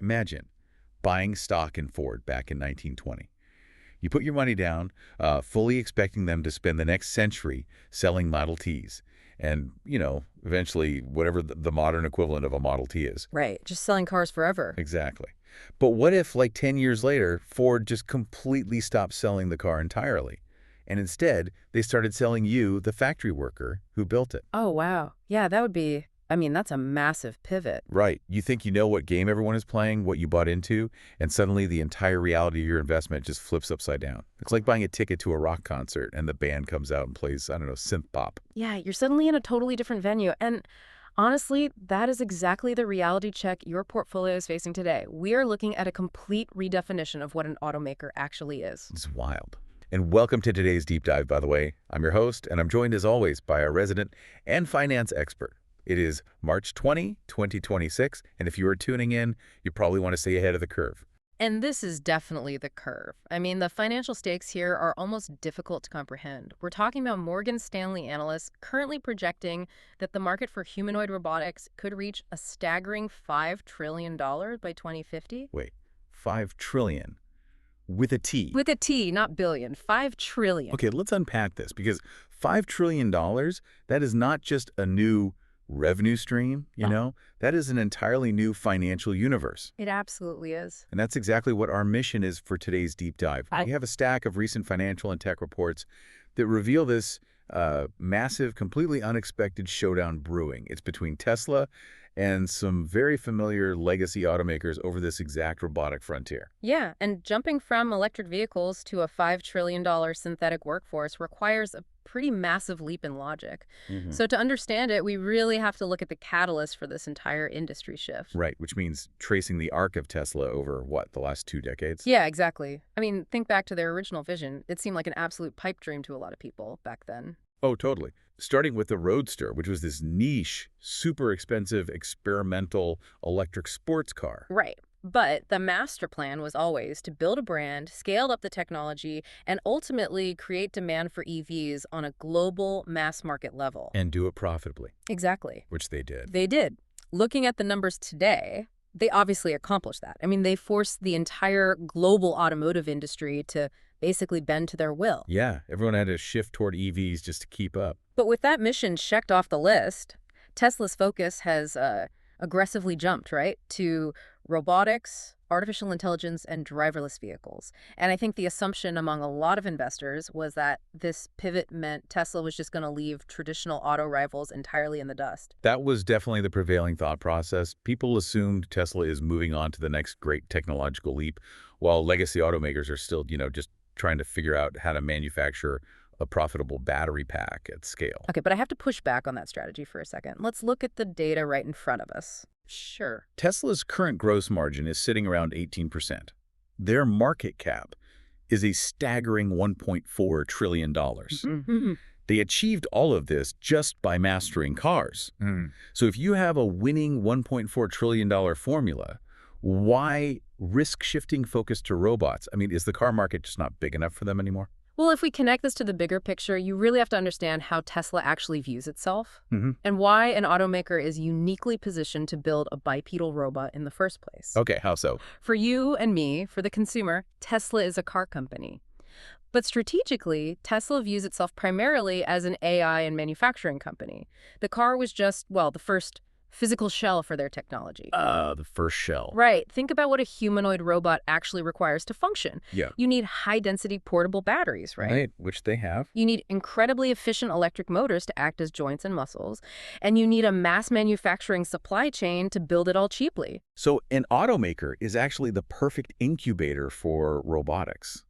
Imagine buying stock in Ford back in 1920. You put your money down, fully expecting them to spend the next century selling Model Ts. And, eventually whatever the modern equivalent of a Model T is. Right, just selling cars forever. Exactly. But what if, like 10 years later, Ford just completely stopped selling the car entirely? And instead, they started selling you, the factory worker who built it. Oh, wow. Yeah, that's a massive pivot. Right. You think you know what game everyone is playing, what you bought into, and suddenly the entire reality of your investment just flips upside down. It's like buying a ticket to a rock concert and the band comes out and plays, I don't know, synth pop. Yeah, you're suddenly in a totally different venue. And honestly, that is exactly the reality check your portfolio is facing today. We are looking at a complete redefinition of what an automaker actually is. It's wild. And welcome to today's deep dive, by the way. I'm your host, and I'm joined as always by our resident and finance expert. It is March 20, 2026, and if you are tuning in, you probably want to stay ahead of the curve. And this is definitely the curve. The financial stakes here are almost difficult to comprehend. We're talking about Morgan Stanley analysts currently projecting that the market for humanoid robotics could reach a staggering $5 trillion by 2050. Wait, 5 trillion with a T. With a T, not billion. 5 trillion. Okay, let's unpack this because $5 trillion, that is not just a new revenue stream, that is an entirely new financial universe. It absolutely is. And that's exactly what our mission is for today's deep dive. We have a stack of recent financial and tech reports that reveal this massive, completely unexpected showdown brewing. It's between Tesla and some very familiar legacy automakers over this exact robotic frontier. Yeah, and jumping from electric vehicles to a $5 trillion synthetic workforce requires a pretty massive leap in logic. So to understand it, we really have to look at the catalyst for this entire industry shift. Right, which means tracing the arc of Tesla over, the last 2 decades? Yeah, exactly. Think back to their original vision. It seemed like an absolute pipe dream to a lot of people back then. Oh, totally. Starting with the Roadster, which was this niche, super expensive, experimental electric sports car. Right. But the master plan was always to build a brand, scale up the technology, and ultimately create demand for EVs on a global mass market level. And do it profitably. Exactly. Which they did. They did. Looking at the numbers today, they obviously accomplished that. They forced the entire global automotive industry to basically bend to their will. Yeah, everyone had to shift toward EVs just to keep up. But with that mission checked off the list, Tesla's focus has aggressively jumped, right, to robotics, artificial intelligence, and driverless vehicles. And I think the assumption among a lot of investors was that this pivot meant Tesla was just going to leave traditional auto rivals entirely in the dust. That was definitely the prevailing thought process. People assumed Tesla is moving on to the next great technological leap, while legacy automakers are still, just trying to figure out how to manufacture a profitable battery pack at scale. Okay, but I have to push back on that strategy for a second. Let's look at the data right in front of us. Sure. Tesla's current gross margin is sitting around 18%. Their market cap is a staggering $1.4 trillion. They achieved all of this just by mastering cars. So if you have a winning $1.4 trillion formula, why risk shifting focus to robots? Is the car market just not big enough for them anymore? Well, if we connect this to the bigger picture, you really have to understand how Tesla actually views itself and why an automaker is uniquely positioned to build a bipedal robot in the first place. Okay, how so? For you and me, for the consumer, Tesla is a car company. But strategically, Tesla views itself primarily as an AI and manufacturing company. The car was just, the first physical shell for their technology. The first shell. Right. Think about what a humanoid robot actually requires to function. Yeah. You need high-density portable batteries, right? Right, which they have. You need incredibly efficient electric motors to act as joints and muscles. And you need a mass manufacturing supply chain to build it all cheaply. So an automaker is actually the perfect incubator for robotics.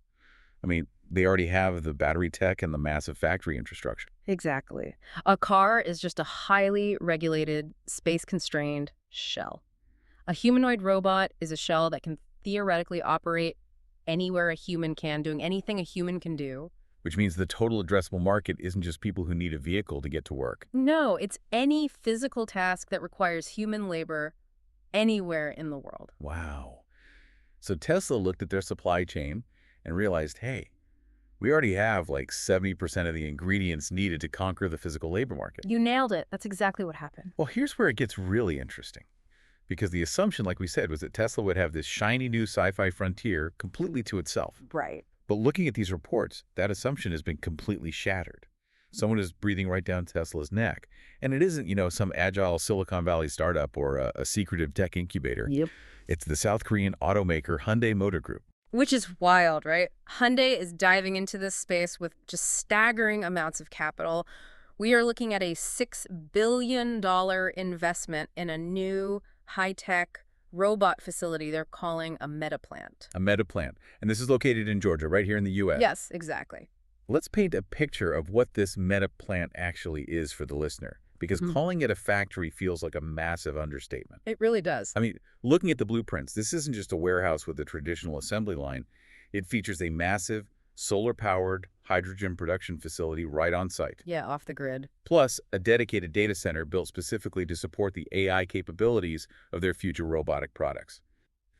They already have the battery tech and the massive factory infrastructure. Exactly. A car is just a highly regulated, space-constrained shell. A humanoid robot is a shell that can theoretically operate anywhere a human can, doing anything a human can do. Which means the total addressable market isn't just people who need a vehicle to get to work. No, it's any physical task that requires human labor anywhere in the world. Wow. So Tesla looked at their supply chain and realized, hey, we already have like 70% of the ingredients needed to conquer the physical labor market. You nailed it. That's exactly what happened. Well, here's where it gets really interesting. Because the assumption, like we said, was that Tesla would have this shiny new sci-fi frontier completely to itself. Right. But looking at these reports, that assumption has been completely shattered. Someone is breathing right down Tesla's neck. And it isn't, some agile Silicon Valley startup or a secretive tech incubator. Yep. It's the South Korean automaker Hyundai Motor Group. Which is wild, right? Hyundai is diving into this space with just staggering amounts of capital. We are looking at a $6 billion investment in a new high-tech robot facility they're calling a meta plant. A meta plant. And this is located in Georgia, right here in the U.S. Yes, exactly. Let's paint a picture of what this meta plant actually is for the listener, because calling it a factory feels like a massive understatement. It really does. I mean, looking at the blueprints, this isn't just a warehouse with a traditional assembly line. It features a massive, solar-powered hydrogen production facility right on site. Yeah, off the grid. Plus, a dedicated data center built specifically to support the AI capabilities of their future robotic products.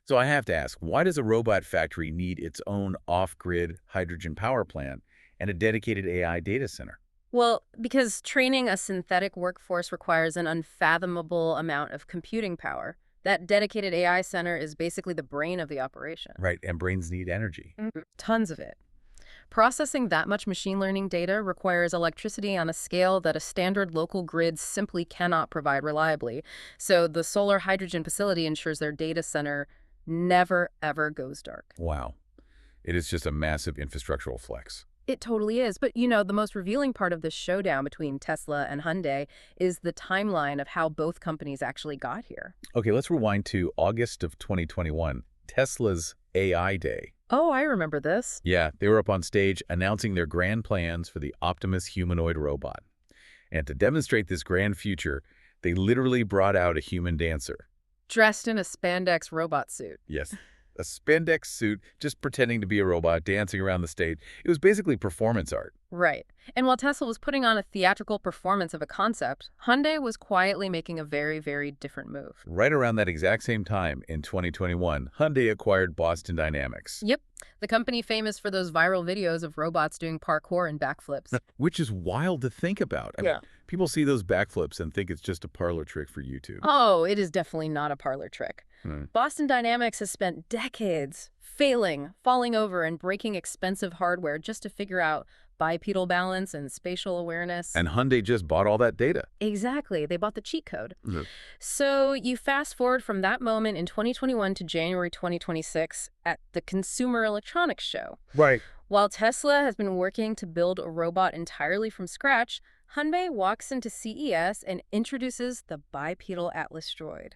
So I have to ask, why does a robot factory need its own off-grid hydrogen power plant and a dedicated AI data center? Well, because training a synthetic workforce requires an unfathomable amount of computing power. That dedicated AI center is basically the brain of the operation. Right, and brains need energy. Tons of it. Processing that much machine learning data requires electricity on a scale that a standard local grid simply cannot provide reliably. So the solar hydrogen facility ensures their data center never, ever goes dark. Wow. It is just a massive infrastructural flex. It totally is. But, the most revealing part of this showdown between Tesla and Hyundai is the timeline of how both companies actually got here. Okay, let's rewind to August of 2021, Tesla's AI Day. Oh, I remember this. Yeah, they were up on stage announcing their grand plans for the Optimus humanoid robot. And to demonstrate this grand future, they literally brought out a human dancer. Dressed in a spandex robot suit. Yes, a spandex suit, just pretending to be a robot, dancing around the stage. It was basically performance art. Right. And while Tesla was putting on a theatrical performance of a concept, Hyundai was quietly making a very, very different move. Right around that exact same time, in 2021, Hyundai acquired Boston Dynamics. Yep. The company famous for those viral videos of robots doing parkour and backflips. Which is wild to think about. I mean, people see those backflips and think it's just a parlor trick for YouTube. Oh, it is definitely not a parlor trick. Boston Dynamics has spent decades failing, falling over, and breaking expensive hardware just to figure out bipedal balance and spatial awareness. And Hyundai just bought all that data. Exactly. They bought the cheat code. So you fast forward from that moment in 2021 to January 2026 at the Consumer Electronics Show. Right. While Tesla has been working to build a robot entirely from scratch, Hyundai walks into CES and introduces the bipedal Atlas droid.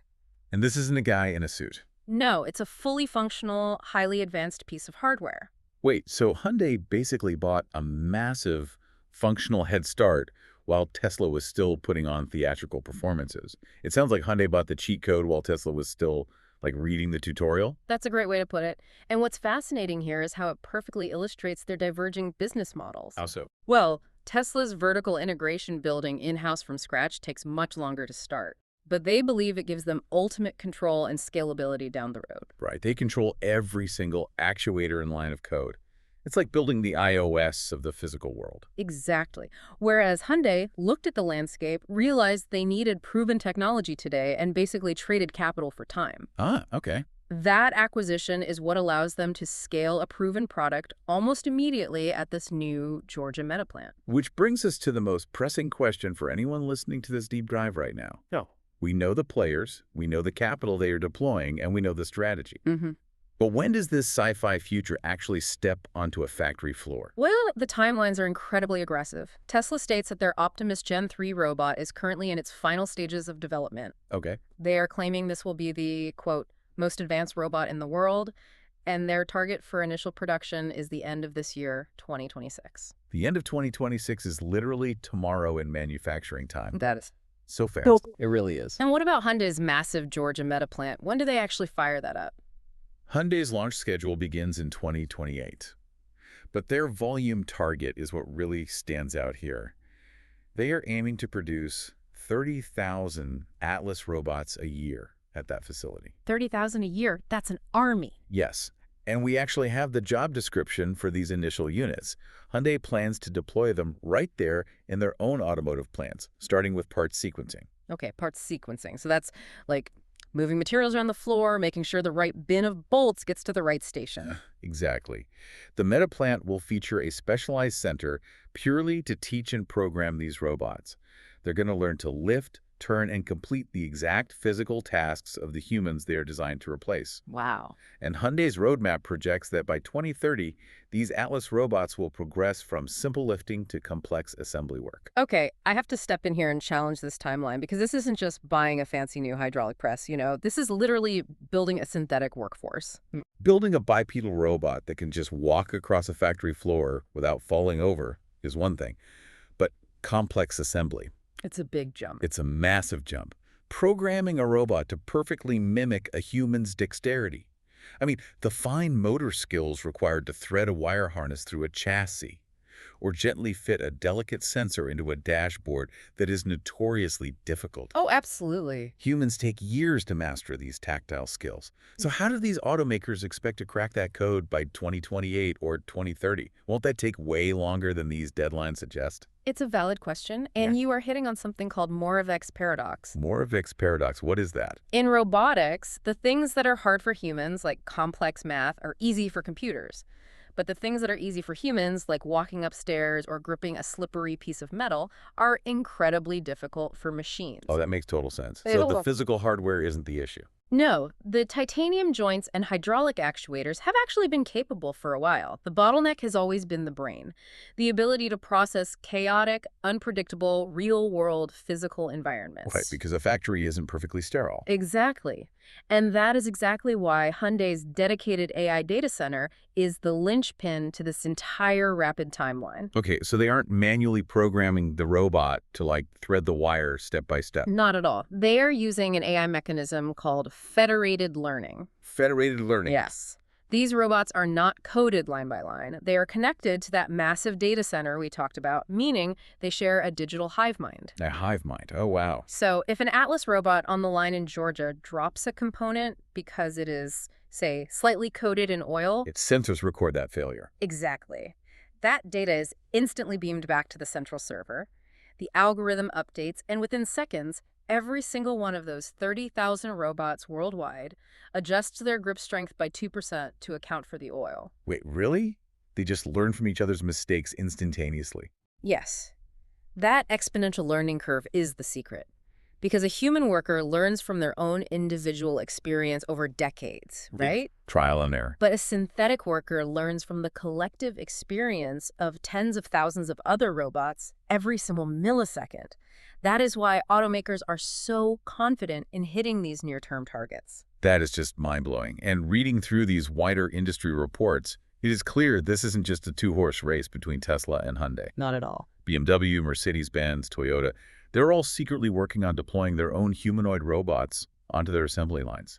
And this isn't a guy in a suit. No, it's a fully functional, highly advanced piece of hardware. Wait, so Hyundai basically bought a massive functional head start while Tesla was still putting on theatrical performances. It sounds like Hyundai bought the cheat code while Tesla was still, reading the tutorial. That's a great way to put it. And what's fascinating here is how it perfectly illustrates their diverging business models. How so? Well, Tesla's vertical integration building in-house from scratch takes much longer to start. But they believe it gives them ultimate control and scalability down the road. Right. They control every single actuator and line of code. It's like building the iOS of the physical world. Exactly. Whereas Hyundai looked at the landscape, realized they needed proven technology today, and basically traded capital for time. Ah, okay. That acquisition is what allows them to scale a proven product almost immediately at this new Georgia meta plant. Which brings us to the most pressing question for anyone listening to this deep dive right now. No. We know the players, we know the capital they are deploying, and we know the strategy. But when does this sci-fi future actually step onto a factory floor? Well, the timelines are incredibly aggressive. Tesla states that their Optimus Gen 3 robot is currently in its final stages of development. Okay. They are claiming this will be the, quote, most advanced robot in the world, and their target for initial production is the end of this year, 2026. The end of 2026 is literally tomorrow in manufacturing time. That is. So fast. It really is. And what about Hyundai's massive Georgia meta plant? When do they actually fire that up? Hyundai's launch schedule begins in 2028. But their volume target is what really stands out here. They are aiming to produce 30,000 Atlas robots a year at that facility. 30,000 a year? That's an army. Yes. And we actually have the job description for these initial units. Hyundai plans to deploy them right there in their own automotive plants, starting with parts sequencing. Okay, parts sequencing. So that's like moving materials around the floor, making sure the right bin of bolts gets to the right station. Exactly. The Meta plant will feature a specialized center purely to teach and program these robots. They're going to learn to lift, turn, and complete the exact physical tasks of the humans they are designed to replace. Wow. And Hyundai's roadmap projects that by 2030, these Atlas robots will progress from simple lifting to complex assembly work. Okay, I have to step in here and challenge this timeline because this isn't just buying a fancy new hydraulic press, This is literally building a synthetic workforce. Building a bipedal robot that can just walk across a factory floor without falling over is one thing, but complex assembly. It's a big jump. It's a massive jump. Programming a robot to perfectly mimic a human's dexterity. I mean, the fine motor skills required to thread a wire harness through a chassis, or gently fit a delicate sensor into a dashboard that is notoriously difficult. Oh, absolutely. Humans take years to master these tactile skills. So how do these automakers expect to crack that code by 2028 or 2030? Won't that take way longer than these deadlines suggest? It's a valid question, and you are hitting on something called Moravec's paradox. Moravec's paradox, what is that? In robotics, the things that are hard for humans, like complex math, are easy for computers. But the things that are easy for humans, like walking upstairs or gripping a slippery piece of metal, are incredibly difficult for machines. Oh, that makes total sense. Hey, So hold the on. physical hardware isn't the issue. No, the titanium joints and hydraulic actuators have actually been capable for a while. The bottleneck has always been the brain, the ability to process chaotic, unpredictable, real-world physical environments. Right, because a factory isn't perfectly sterile. Exactly. And that is exactly why Hyundai's dedicated AI data center is the linchpin to this entire rapid timeline. Okay, so they aren't manually programming the robot to, like, thread the wire step by step. Not at all. They are using an AI mechanism called federated learning. Federated learning. Yes. These robots are not coded line by line. They are connected to that massive data center we talked about, meaning they share a digital hive mind. A hive mind. Oh, wow. So if an Atlas robot on the line in Georgia drops a component because it is, say, slightly coated in oil... Its sensors record that failure. Exactly. That data is instantly beamed back to the central server. The algorithm updates, and within seconds, every single one of those 30,000 robots worldwide adjusts their grip strength by 2% to account for the oil. Wait, really? They just learn from each other's mistakes instantaneously. Yes. That exponential learning curve is the secret. Because a human worker learns from their own individual experience over decades, right? Trial and error. But a synthetic worker learns from the collective experience of tens of thousands of other robots every single millisecond. That is why automakers are so confident in hitting these near-term targets. That is just mind-blowing. And reading through these wider industry reports, it is clear this isn't just a two-horse race between Tesla and Hyundai. Not at all. BMW, Mercedes-Benz, Toyota, they're all secretly working on deploying their own humanoid robots onto their assembly lines.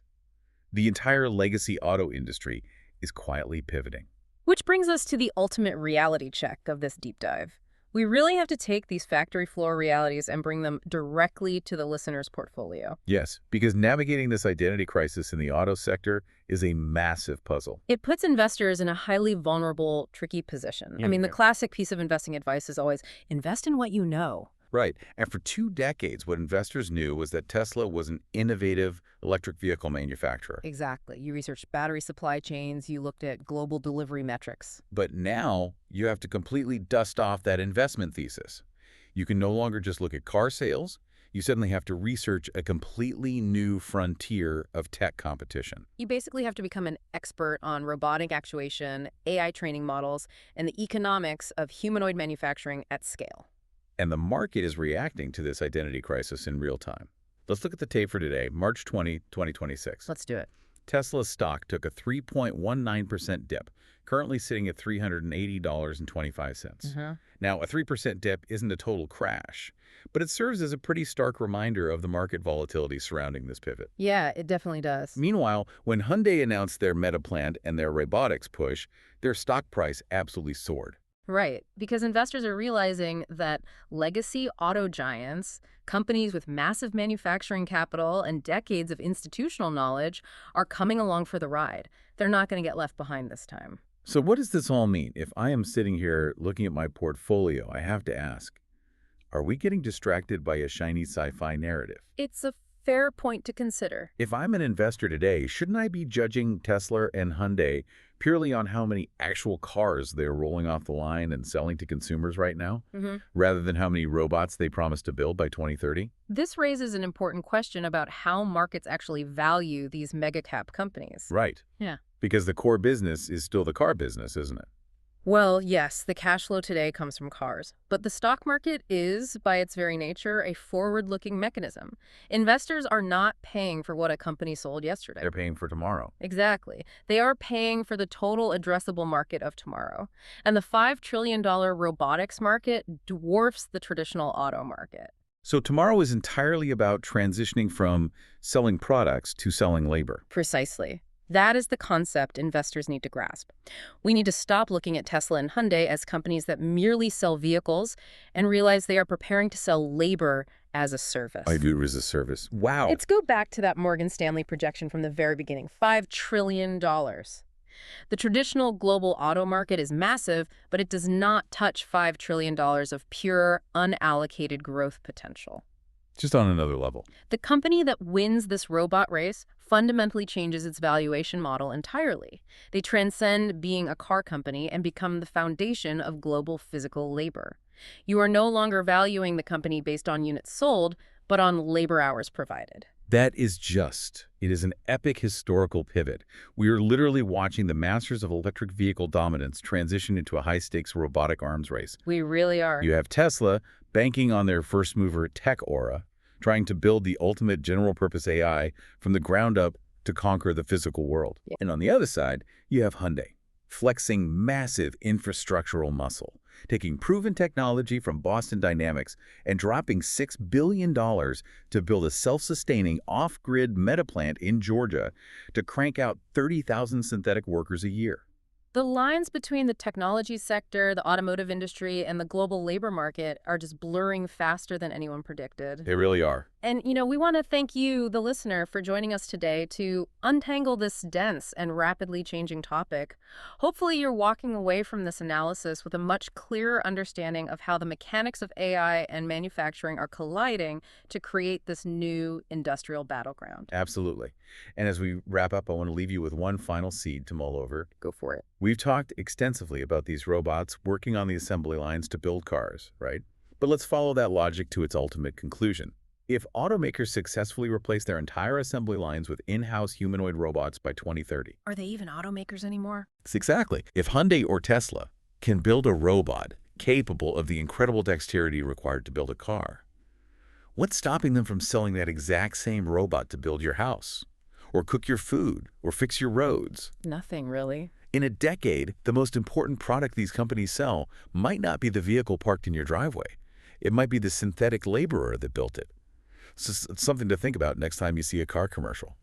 The entire legacy auto industry is quietly pivoting. Which brings us to the ultimate reality check of this deep dive. We really have to take these factory floor realities and bring them directly to the listener's portfolio. Yes, because navigating this identity crisis in the auto sector is a massive puzzle. It puts investors in a highly vulnerable, tricky position. I mean, the classic piece of investing advice is always, invest in what you know. Right. And for 2 decades, what investors knew was that Tesla was an innovative electric vehicle manufacturer. Exactly. You researched battery supply chains, you looked at global delivery metrics. But now you have to completely dust off that investment thesis. You can no longer just look at car sales. You suddenly have to research a completely new frontier of tech competition. You basically have to become an expert on robotic actuation, AI training models, and the economics of humanoid manufacturing at scale. And the market is reacting to this identity crisis in real time. Let's look at the tape for today, March 20, 2026. Let's do it. Tesla's stock took a 3.19% dip, currently sitting at $380.25. Now, a 3% dip isn't a total crash, but it serves as a pretty stark reminder of the market volatility surrounding this pivot. Yeah, it definitely does. Meanwhile, when Hyundai announced their Meta plant and their robotics push, their stock price absolutely soared. Right, because investors are realizing that legacy auto giants, companies with massive manufacturing capital and decades of institutional knowledge, are coming along for the ride. They're not going to get left behind this time. So what does this all mean? If I am sitting here looking at my portfolio, I have to ask, are we getting distracted by a shiny sci-fi narrative? It's a Fair point to consider. If I'm an investor today, shouldn't I be judging Tesla and Hyundai purely on how many actual cars they're rolling off the line and selling to consumers right now, rather than how many robots they promise to build by 2030? This raises an important question about how markets actually value these mega-cap companies. Right. Yeah. Because the core business is still the car business, isn't it? Well, yes, the cash flow today comes from cars, but the stock market is, by its very nature, a forward-looking mechanism. Investors are not paying for what a company sold yesterday. They're paying for tomorrow. Exactly. They are paying for the total addressable market of tomorrow. And the $5 trillion robotics market dwarfs the traditional auto market. So tomorrow is entirely about transitioning from selling products to selling labor. Precisely. That is the concept investors need to grasp. We need to stop looking at Tesla and Hyundai as companies that merely sell vehicles and realize they are preparing to sell labor as a service. I view it as a service. Wow. Let's go back to that Morgan Stanley projection from the very beginning, $5 trillion. The traditional global auto market is massive, but it does not touch $5 trillion of pure, unallocated growth potential. Just on another level. The company that wins this robot race fundamentally changes its valuation model entirely. They transcend being a car company and become the foundation of global physical labor. You are no longer valuing the company based on units sold, but on labor hours provided. It is an epic historical pivot. We are literally watching the masters of electric vehicle dominance transition into a high-stakes robotic arms race. We really are. You have Tesla banking on their first-mover tech aura, trying to build the ultimate general-purpose AI from the ground up to conquer the physical world. Yeah. And on the other side, you have Hyundai, flexing massive infrastructural muscle, taking proven technology from Boston Dynamics and dropping $6 billion to build a self-sustaining off-grid meta plant in Georgia to crank out 30,000 synthetic workers a year. The lines between the technology sector, the automotive industry, and the global labor market are just blurring faster than anyone predicted. They really are. And, we want to thank you, the listener, for joining us today to untangle this dense and rapidly changing topic. Hopefully, you're walking away from this analysis with a much clearer understanding of how the mechanics of AI and manufacturing are colliding to create this new industrial battleground. Absolutely. And as we wrap up, I want to leave you with one final seed to mull over. Go for it. We've talked extensively about these robots working on the assembly lines to build cars, right? But let's follow that logic to its ultimate conclusion. If automakers successfully replace their entire assembly lines with in-house humanoid robots by 2030. Are they even automakers anymore? Exactly. If Hyundai or Tesla can build a robot capable of the incredible dexterity required to build a car, what's stopping them from selling that exact same robot to build your house, or cook your food, or fix your roads? Nothing, really. In a decade, the most important product these companies sell might not be the vehicle parked in your driveway. It might be the synthetic laborer that built it. So it's something to think about next time you see a car commercial.